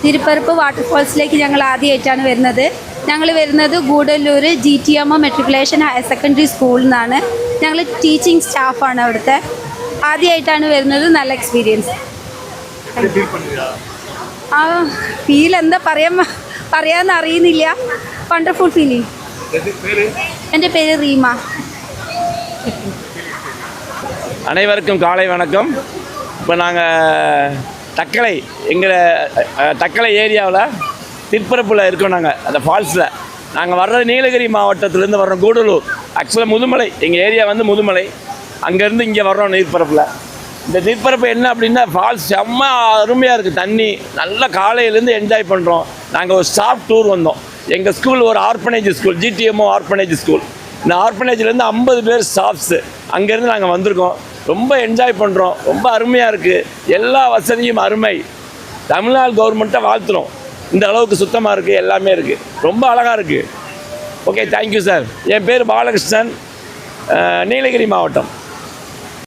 തിരുപ്പരപ്പ് വാട്ടർഫോൾസിലേക്ക് ഞങ്ങൾ ആദ്യമായിട്ടാണ് വരുന്നത്. ഞങ്ങൾ വരുന്നത് Gudalur GTM matriculation higher secondary സ്കൂളിൽ നിന്നാണ്. ഞങ്ങൾ ടീച്ചിങ് സ്റ്റാഫാണ് അവിടുത്തെ. ആദ്യമായിട്ടാണ് വരുന്നത്. നല്ല എക്സ്പീരിയൻസ്. ആ ഫീൽ എന്താ പറയാമെന്ന് അറിയുന്നില്ല. Wonderful feeling. എൻ്റെ പേര് റീമ. அனைவருக்கும் காலை வணக்கம். இப்போ நாங்கள் தக்கலை தக்கலை ஏரியாவில் திருப்பரப்பில் இருக்கோம். நாங்கள் அந்த ஃபால்ஸில் நாங்கள் வர்றது நீலகிரி மாவட்டத்திலேருந்து வர்றோம். கூடலூர் ஆக்சுவலாக முதுமலை. எங்கள் ஏரியா வந்து முதுமலை. அங்கேருந்து இங்கே வர்றோம் நீர்ப்பரப்பில். இந்த நீர்ப்பரப்பு என்ன அப்படின்னா ஃபால்ஸ் செம்ம அருமையாக இருக்குது. தண்ணி நல்லா காலையிலேருந்து என்ஜாய் பண்ணுறோம். நாங்கள் ஒரு ஸ்டாஃப் டூர் வந்தோம். எங்கள் ஸ்கூல் ஒரு orphanage school, GTM orphanage school. இந்த ஆர்ஃபனேஜ்லேருந்து 50 பேர் ஸ்டாஃப்ஸு அங்கேருந்து நாங்கள் வந்திருக்கோம். ரொம்ப என்ஜாய் பண்ணுறோம். ரொம்ப அருமையாக இருக்குது. எல்லா வசதியும் அருமை. தமிழ்நாடு கவர்மெண்ட்டை வாழ்த்துறோம். இந்த அளவுக்கு சுத்தமாக இருக்குது, எல்லாமே இருக்குது. ரொம்ப அழகாக இருக்குது. Okay, thank you sir. என் பேர் பாலகிருஷ்ணன், நீலகிரி மாவட்டம்.